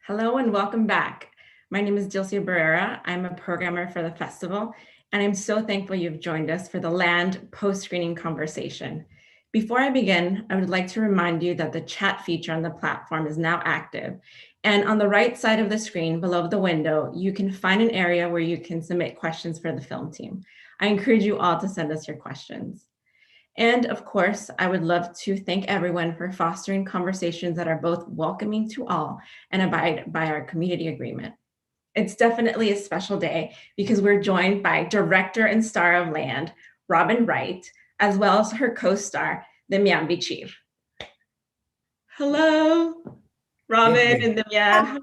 Hello and welcome back. My name is Dilcia Barrera. I'm a programmer for the festival, and I'm so thankful you've joined us for the Land post-screening conversation. Before I begin, I would like to remind you that the chat feature on the platform is now active. And on the right side of the screen below the window, you can find an area where you can submit questions for the film team. I encourage you all to send us your questions. And of course, I would love to thank everyone for fostering conversations that are both welcoming to all and abide by our community agreement. It's definitely a special day because we're joined by director and star of Land, Robin Wright, as well as her co-star, Damián Bichir. Hello, Robin and Damián.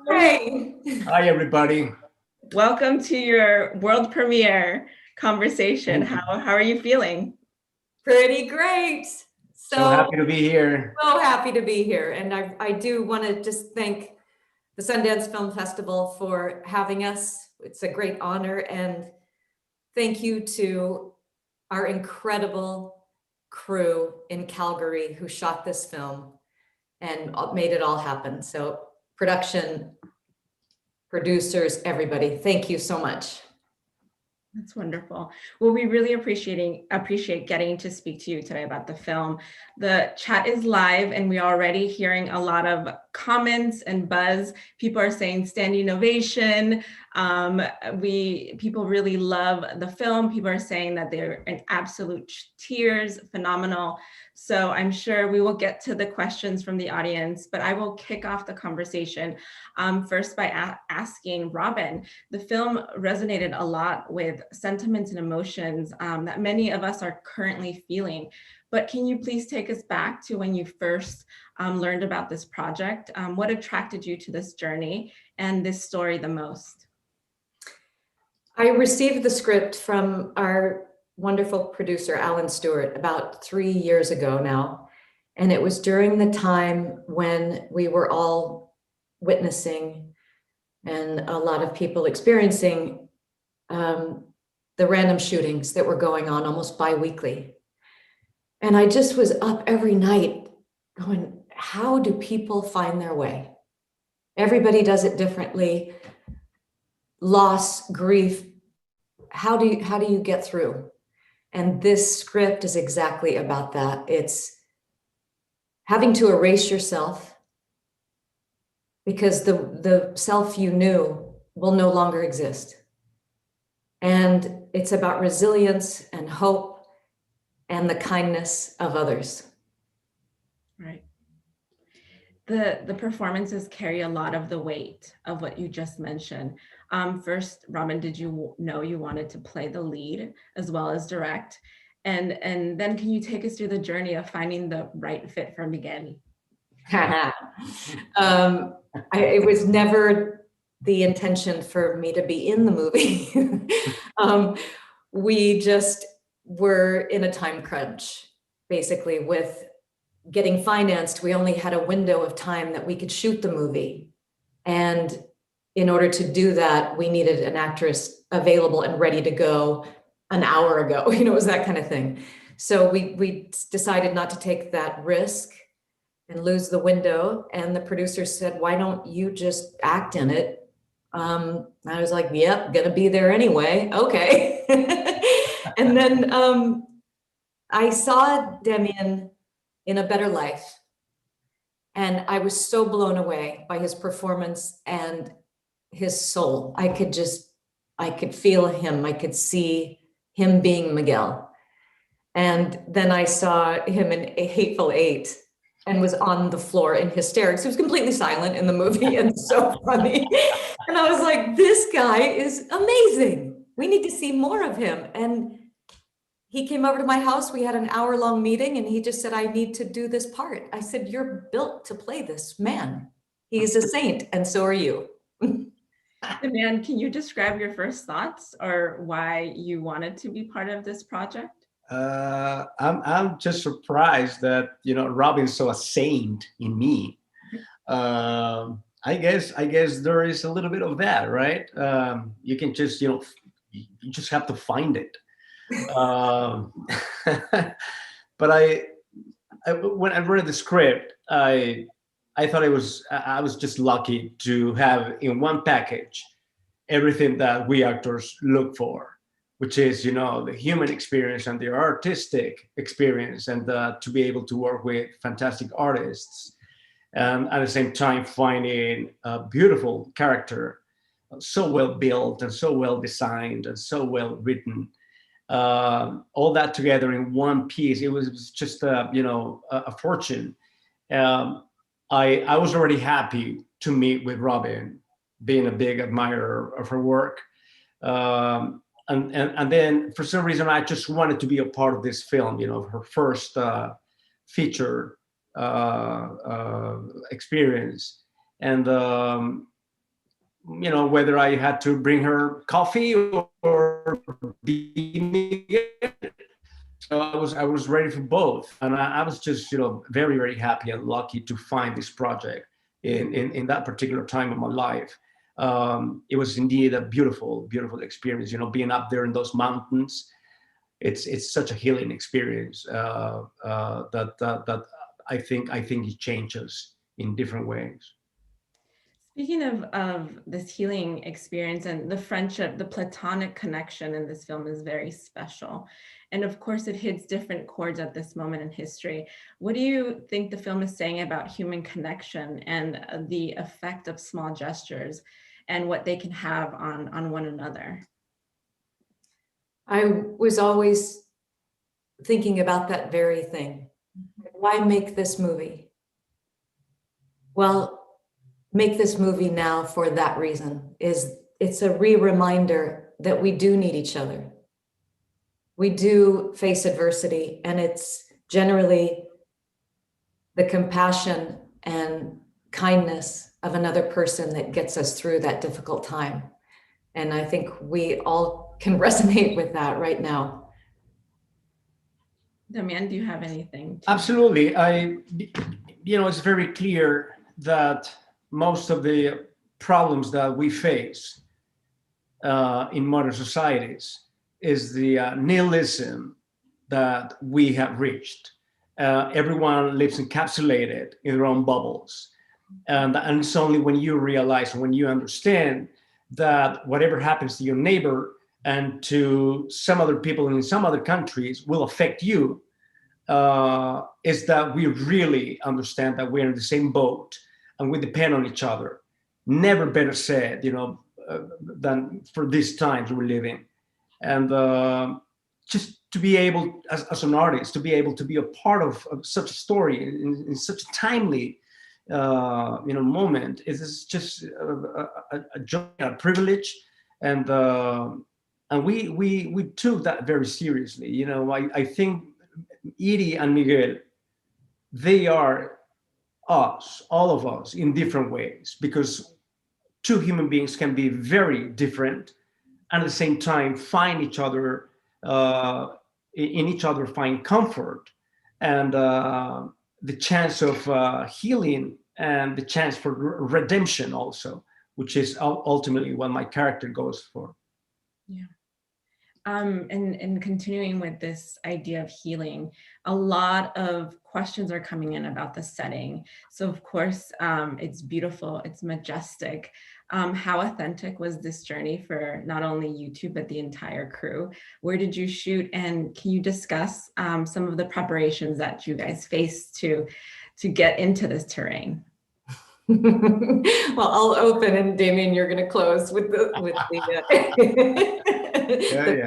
Hi, everybody. Welcome to your world premiere conversation. How are you feeling? Pretty great. So happy to be here. So happy to be here. And I do want to just thank the Sundance Film Festival for having us. It's a great honor. And thank you to our incredible crew in Calgary who shot this film and made it all happen. So production, producers, everybody, thank you so much. That's wonderful. Well, we really appreciate getting to speak to you today about the film. The chat is live and we're already hearing a lot of comments and buzz. People are saying standing ovation. People really love the film. People are saying that they're in absolute tears, phenomenal. So I'm sure we will get to the questions from the audience, but I will kick off the conversation first by asking Robin. The film resonated a lot with sentiments and emotions that many of us are currently feeling. But can you please take us back to when you first learned about this project? What attracted you to this journey and this story the most? I received the script from our wonderful producer, Alan Stewart, about 3 years ago now. And it was during the time when we were all witnessing and a lot of people experiencing the random shootings that were going on almost bi-weekly. And I just was up every night going, how do people find their way? Everybody does it differently. Loss, grief, how do you get through? And this script is exactly about that. It's having to erase yourself because the self you knew will no longer exist. And it's about resilience and hope and the kindness of others. Right. The performances carry a lot of the weight of what you just mentioned. First, Robin, did you know you wanted to play the lead as well as direct? And then can you take us through the journey of finding the right fit from beginning? It was never the intention for me to be in the movie. We just were in a time crunch, basically, with getting financed. We only had a window of time that we could shoot the movie. And in order to do that, we needed an actress available and ready to go an hour ago. It was that kind of thing. So we decided not to take that risk and lose the window. And the producer said, why don't you just act in it? I was like, yep, gonna be there anyway. Okay. And then I saw Damián in A Better Life. And I was so blown away by his performance and his soul. I could feel him. I could see him being Miguel. And then I saw him in A Hateful Eight and was on the floor in hysterics. He was completely silent in the movie and so funny. And I was like, this guy is amazing. We need to see more of him. And he came over to my house. We had an hour-long meeting and he just said, I need to do this part. I said, you're built to play this man. He's a saint, and so are you. Damián, can you describe your first thoughts or why you wanted to be part of this project? I'm just surprised that Robin saw a saint in me. I guess there is a little bit of that, right? You can just you just have to find it. But when I read the script, I I thought I was just lucky to have in one package everything that we actors look for, which is, the human experience and the artistic experience, and to be able to work with fantastic artists, and at the same time finding a beautiful character, so well built and so well designed and so well written. All that together in one piece, it was just a fortune. I was already happy to meet with Robin, being a big admirer of her work. And then for some reason, I just wanted to be a part of this film, her first feature experience. And, whether I had to bring her coffee or be me. So I was ready for both, and I was just very, very happy and lucky to find this project in that particular time of my life. It was indeed a beautiful, beautiful experience. Being up there in those mountains, it's such a healing experience that I think it changes in different ways. Speaking of this healing experience and the friendship, the platonic connection in this film is very special. And of course, it hits different chords at this moment in history. What do you think the film is saying about human connection and the effect of small gestures and what they can have on one another? I was always thinking about that very thing. Why make this movie? Well, make this movie now for that reason. It's a reminder that we do need each other. We do face adversity, and it's generally the compassion and kindness of another person that gets us through that difficult time. And I think we all can resonate with that right now. Damián, do you have anything? Absolutely. It's very clear that most of the problems that we face in modern societies is the nihilism that we have reached. Everyone lives encapsulated in their own bubbles. And it's only when you realize, when you understand that whatever happens to your neighbor and to some other people in some other countries will affect you, is that we really understand that we're in the same boat and we depend on each other. Never better said, than for these times we're living. And just to be able, as an artist, to be able to be a part of such a story in such a timely, moment, is just a joy, a privilege, and we took that very seriously. I think Edie and Miguel, they are us, all of us, in different ways, because two human beings can be very different and at the same time find each other, in each other find comfort and the chance of healing and the chance for redemption also, which is ultimately what my character goes for. Yeah. And continuing with this idea of healing, a lot of questions are coming in about the setting. So of course, it's beautiful, it's majestic. How authentic was this journey for not only you two, but the entire crew? Where did you shoot? And can you discuss some of the preparations that you guys faced to get into this terrain? Well, I'll open, and Damián, you're going to close with the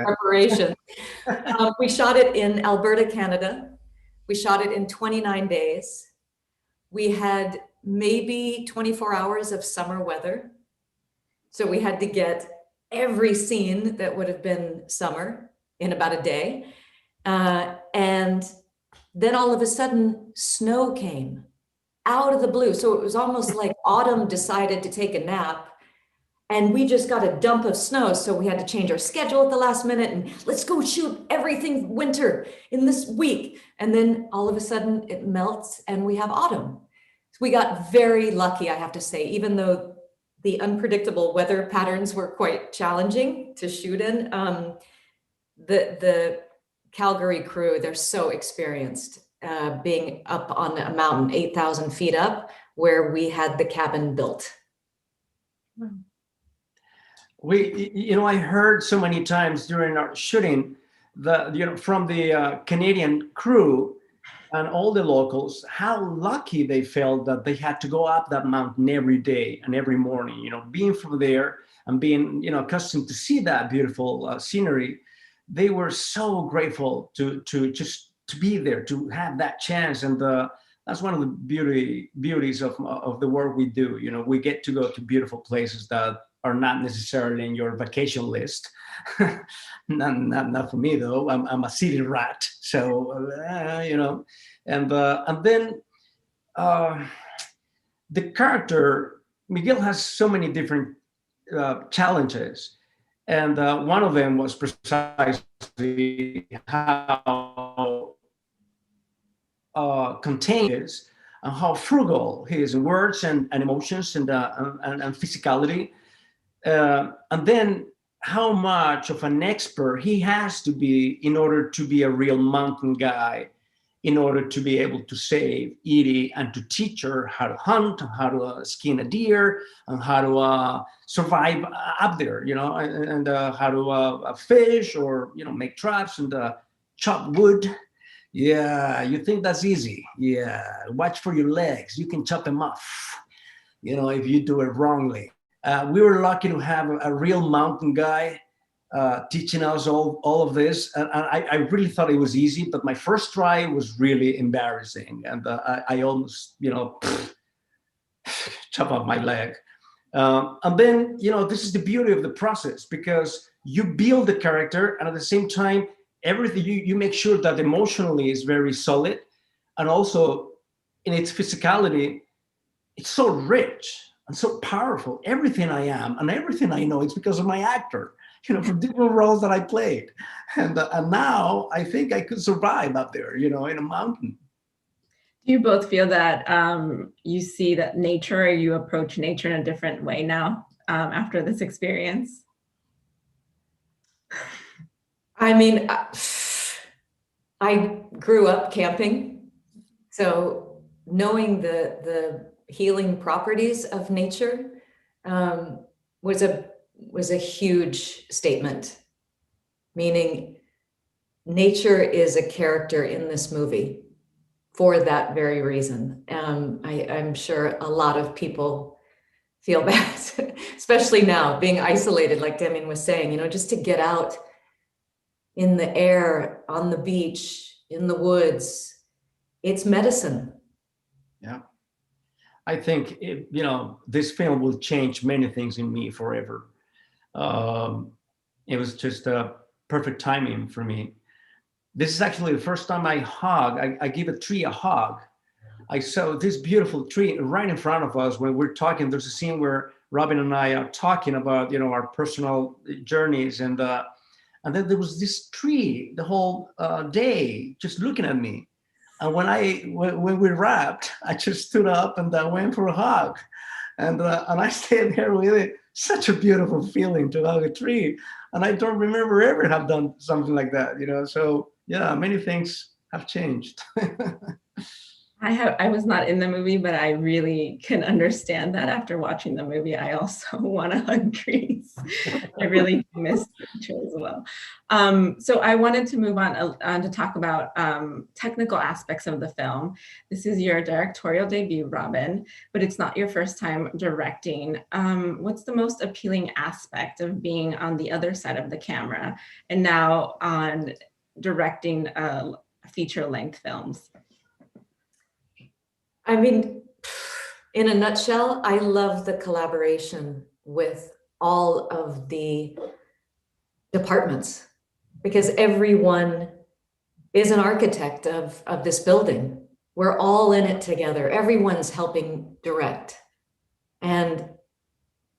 preparation. We shot it in Alberta, Canada. We shot it in 29 days. We had maybe 24 hours of summer weather. So we had to get every scene that would have been summer in about a day. And then all of a sudden, snow came out of the blue. So it was almost like autumn decided to take a nap, and we just got a dump of snow. So we had to change our schedule at the last minute and let's go shoot everything winter in this week. And then all of a sudden it melts and we have autumn. So we got very lucky, I have to say, even though the unpredictable weather patterns were quite challenging to shoot in. The Calgary crew, they're so experienced. being up on a mountain 8,000 feet up where we had the cabin built. I heard so many times during our shooting from the Canadian crew and all the locals, how lucky they felt that they had to go up that mountain every day and every morning, being from there and being, accustomed to see that beautiful scenery. They were so grateful to be there, to have that chance. And that's one of the beauties of the work we do. We get to go to beautiful places that are not necessarily in your vacation list. not for me though. I'm a city rat, so and then the character Miguel has so many different challenges, and one of them was precisely how contained he is, and how frugal he is in words and emotions and physicality. And then how much of an expert he has to be in order to be a real mountain guy, in order to be able to save Edie and to teach her how to hunt, how to skin a deer, and how to survive up there, and how to fish or, make traps and chop wood. Yeah, you think that's easy. Yeah, watch for your legs. You can chop them off, if you do it wrongly. We were lucky to have a real mountain guy teaching us all of this. And I really thought it was easy, but my first try was really embarrassing. And I almost, chop off my leg. And then, this is the beauty of the process, because you build the character and at the same time, everything you make sure that emotionally is very solid. And also in its physicality, it's so rich and so powerful. Everything I am and everything I know, it's because of my actor, for different roles that I played. And now I think I could survive up there, in a mountain. Do you both feel that you see that nature, or you approach nature in a different way now after this experience? I mean, I grew up camping, so knowing the healing properties of nature was a huge statement, meaning nature is a character in this movie for that very reason. I'm sure a lot of people feel bad, especially now being isolated, like Damián was saying, just to get out in the air, on the beach, in the woods, it's medicine. Yeah. I think, this film will change many things in me forever. It was just a perfect timing for me. This is actually the first time I give a tree a hug. I saw this beautiful tree right in front of us when we're talking. There's a scene where Robin and I are talking about, our personal journeys. And then there was this tree the whole day just looking at me. And when we wrapped, I just stood up and I went for a hug, and I stayed there with it. Such a beautiful feeling to hug a tree, and I don't remember ever have done something like that. So yeah, many things have changed. I was not in the movie, but I really can understand that after watching the movie. I also want to hug trees. I really miss nature as well. So I wanted to move on to talk about technical aspects of the film. This is your directorial debut, Robin, but it's not your first time directing. What's the most appealing aspect of being on the other side of the camera and now on directing feature-length films? I mean, in a nutshell, I love the collaboration with all of the departments, because everyone is an architect of this building. We're all in it together. Everyone's helping direct. And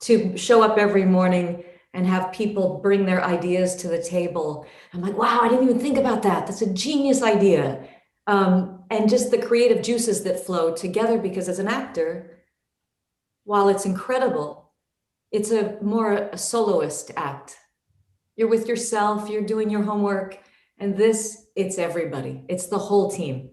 to show up every morning and have people bring their ideas to the table, I'm like, wow, I didn't even think about that. That's a genius idea. And just the creative juices that flow together, because as an actor, while it's incredible, it's more a soloist act. You're with yourself, you're doing your homework, and this, it's everybody. It's the whole team.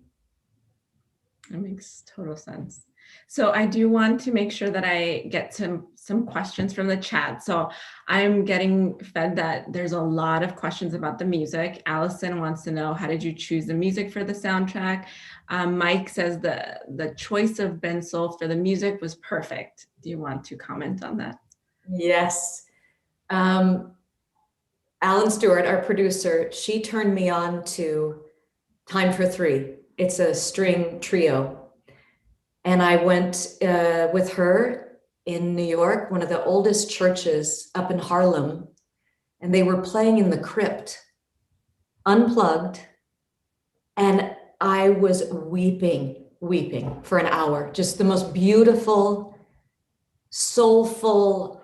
That makes total sense. So I do want to make sure that I get some questions from the chat. So I'm getting fed that there's a lot of questions about the music. Allison wants to know, how did you choose the music for the soundtrack? Mike says the choice of Ben Soul for the music was perfect. Do you want to comment on that? Yes. Alan Stewart, our producer, she turned me on to Time for Three. It's a string trio. And I went with her in New York, one of the oldest churches up in Harlem, and they were playing in the crypt, unplugged, and I was weeping for an hour. Just the most beautiful, soulful,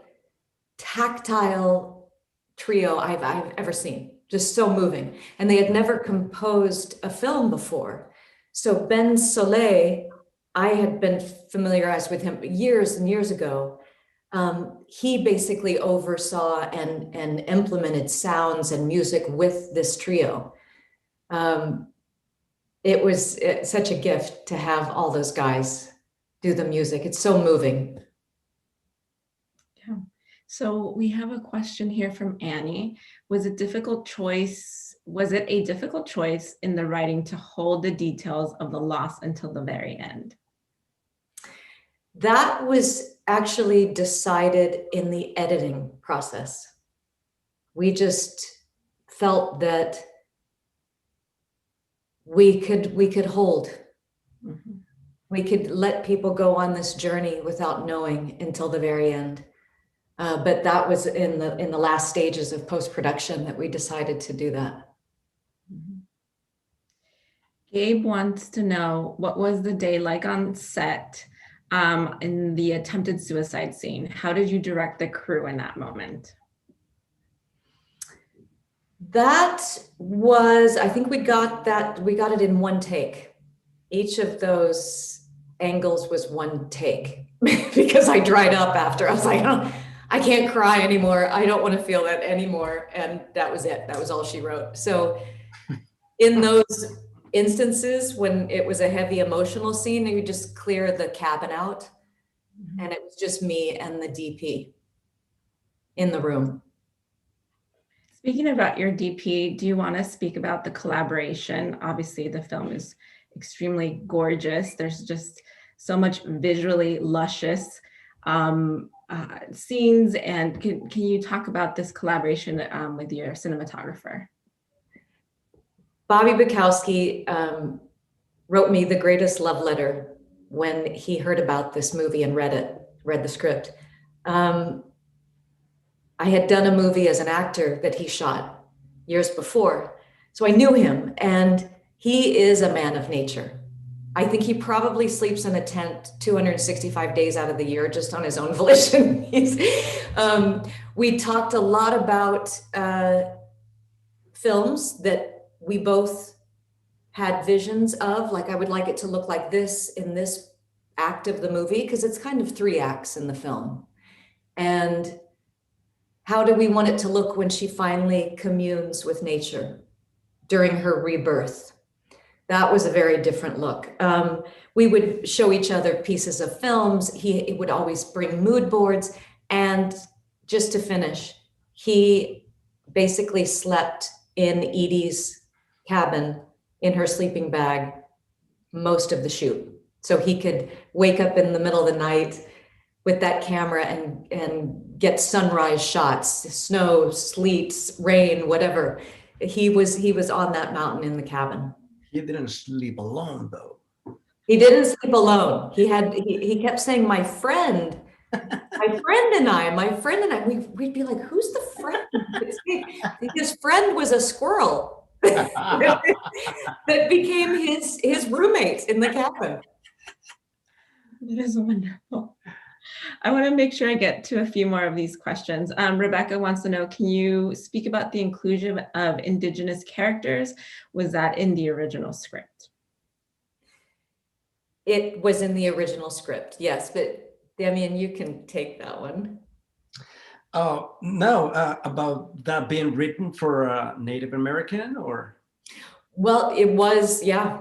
tactile trio I've ever seen. Just so moving. And they had never composed a film before. So Ben Soleil, I had been familiarized with him years and years ago. He basically oversaw and implemented sounds and music with this trio. It was such a gift to have all those guys do the music. It's so moving. Yeah. So we have a question here from Annie. Was it a difficult choice in the writing to hold the details of the loss until the very end? That was actually decided in the editing process. We just felt that we could hold. Mm-hmm. We could let people go on this journey without knowing until the very end. But that was in the last stages of post-production that we decided to do that. Mm-hmm. Gabe wants to know, what was the day like on set in the attempted suicide scene? How did you direct the crew in that moment? That was, I think we got it in one take. Each of those angles was one take because I dried up after. I was like, oh, I can't cry anymore. I don't want to feel that anymore. And that was it. That was all she wrote. So in those instances when it was a heavy emotional scene, you just clear the cabin out. Mm-hmm. And it was just me and the DP in the room. Speaking about your DP, do you want to speak about the collaboration? Obviously, the film is extremely gorgeous. There's just so much visually luscious scenes. And can you talk about this collaboration with your cinematographer? Bobby Bukowski wrote me the greatest love letter when he heard about this movie and read the script. I had done a movie as an actor that he shot years before. So I knew him, and he is a man of nature. I think he probably sleeps in a tent 265 days out of the year just on his own volition. We talked a lot about films that we both had visions of, like I would like it to look like this in this act of the movie, because it's kind of 3 acts in the film. And how do we want it to look when she finally communes with nature during her rebirth? That was a very different look. We would show each other pieces of films. He would always bring mood boards. And just to finish, he basically slept in Edie's cabin in her sleeping bag most of the shoot. So he could wake up in the middle of the night with that camera and get sunrise shots, snow, sleet, rain, whatever. He was on that mountain in the cabin. He didn't sleep alone, though. He didn't sleep alone. He kept saying, my friend and I, we'd be like, who's the friend? His friend was a squirrel that became his roommate in the cabin. That is wonderful. I want to make sure I get to a few more of these questions. Rebecca wants to know, can you speak about the inclusion of Indigenous characters? Was that in the original script? It was in the original script, yes, but Damián, you can take that one. Oh, no, about that being written for Native American or? Well, it was, yeah.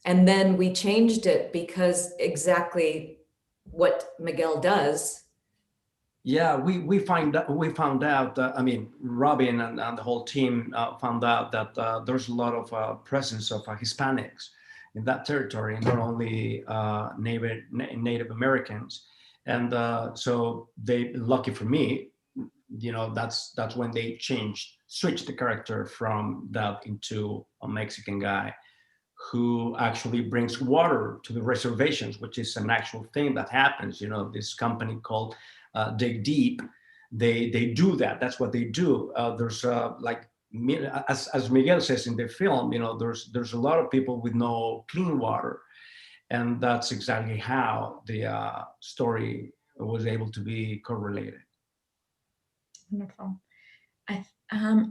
And then we changed it because exactly what Miguel does. Yeah, we found out. I mean, Robin and the whole team found out that there's a lot of presence of Hispanics in that territory, and not only Native Americans. And so they, lucky for me, that's when they switched the character from that into a Mexican guy who actually brings water to the reservations, which is an actual thing that happens. This company called Dig Deep, they do that. That's what they do. There's like, as Miguel says in the film, there's a lot of people with no clean water, and that's exactly how the story was able to be correlated. Wonderful.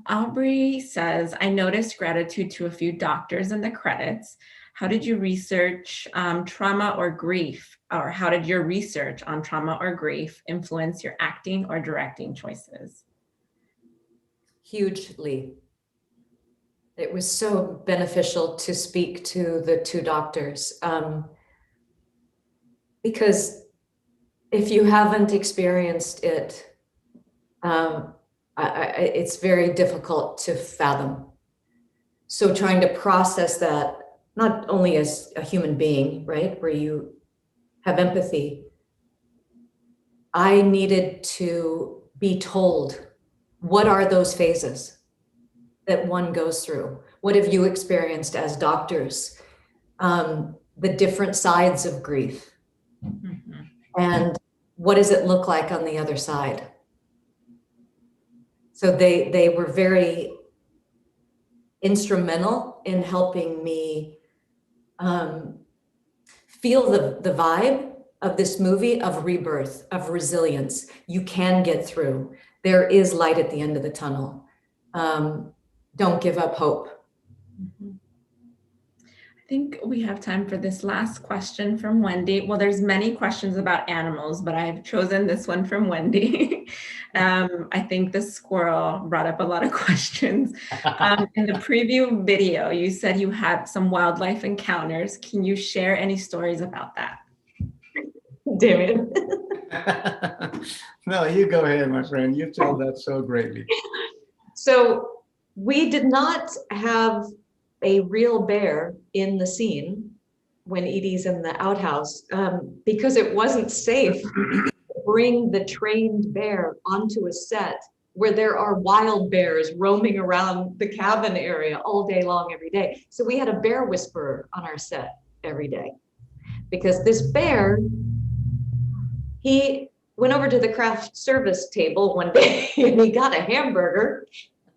Aubrey says, I noticed gratitude to a few doctors in the credits. How did you research trauma or grief? Or how did your research on trauma or grief influence your acting or directing choices? Hugely. It was so beneficial to speak to the two doctors, because if you haven't experienced it, it's very difficult to fathom. So trying to process that, not only as a human being, right, where you have empathy, I needed to be told, what are those phases that one goes through? What have you experienced as doctors? The different sides of grief. Mm-hmm. And what does it look like on the other side? So they were very instrumental in helping me feel the vibe of this movie, of rebirth, of resilience. You can get through. There is light at the end of the tunnel. Don't give up hope. Mm-hmm. I think we have time for this last question from Wendy. Well, there's many questions about animals, but I've chosen this one from Wendy. I think the squirrel brought up a lot of questions. In the preview video, you said you had some wildlife encounters. Can you share any stories about that? Damián. No, you go ahead, my friend. You tell that so greatly. So we did not have a real bear in the scene when Edie's in the outhouse, because it wasn't safe to bring the trained bear onto a set where there are wild bears roaming around the cabin area all day long, every day. So we had a bear whisperer on our set every day, because this bear, he went over to the craft service table one day and he got a hamburger.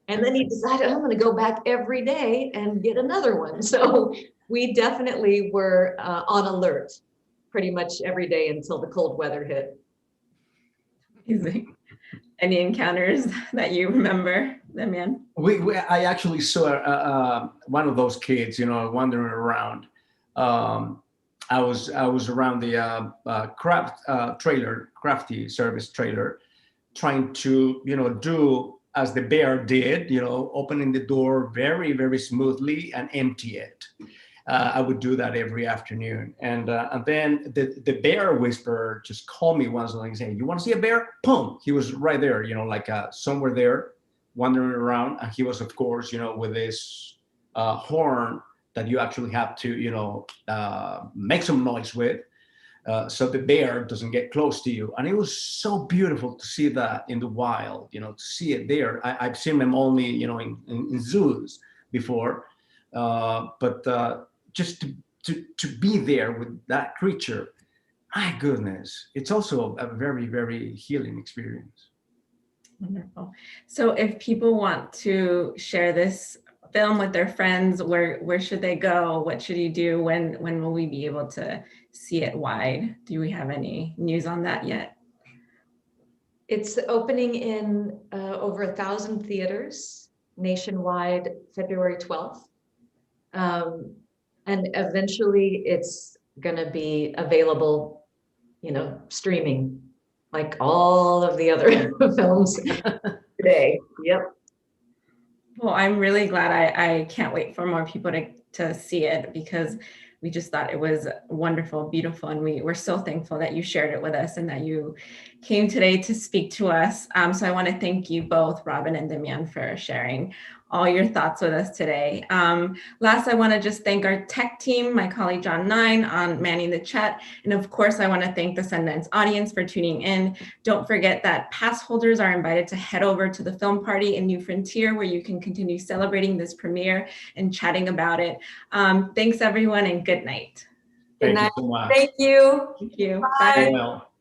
And then he decided, I'm going to go back every day and get another one. So we definitely were on alert pretty much every day until the cold weather hit. Amazing. Any encounters that you remember, Damián? I actually saw one of those kids, wandering around. I was around the crafty service trailer, trying to do as the bear did, opening the door very, very smoothly and empty it. I would do that every afternoon. And then the bear whisperer just called me once and saying, you want to see a bear? Boom! He was right there, like somewhere there, wandering around. And he was, of course, with this horn that you actually have to, make some noise with. So the bear doesn't get close to you. And it was so beautiful to see that in the wild, to see it there. I've seen them only, in zoos before, but just to be there with that creature, my goodness, it's also a very, very healing experience. Wonderful. So if people want to share this film with their friends, where should they go? What should you do? When will we be able to see it wide? Do we have any news on that yet? It's opening in over 1,000 theaters nationwide, February 12th. And eventually it's going to be available, streaming like all of the other films today. Yep. Well, I'm really glad. I can't wait for more people to see it, because we just thought it was wonderful, beautiful, and we're so thankful that you shared it with us and that you came today to speak to us. So I want to thank you both, Robin and Damián, for sharing all your thoughts with us today. Last, I want to just thank our tech team, my colleague John Nine on manning the chat. And of course, I want to thank the Sundance audience for tuning in. Don't forget that pass holders are invited to head over to the film party in New Frontier, where you can continue celebrating this premiere and chatting about it. Thanks everyone, and good night. Good night. Thank you so much. Thank you. Thank you. Bye. Bye. Well.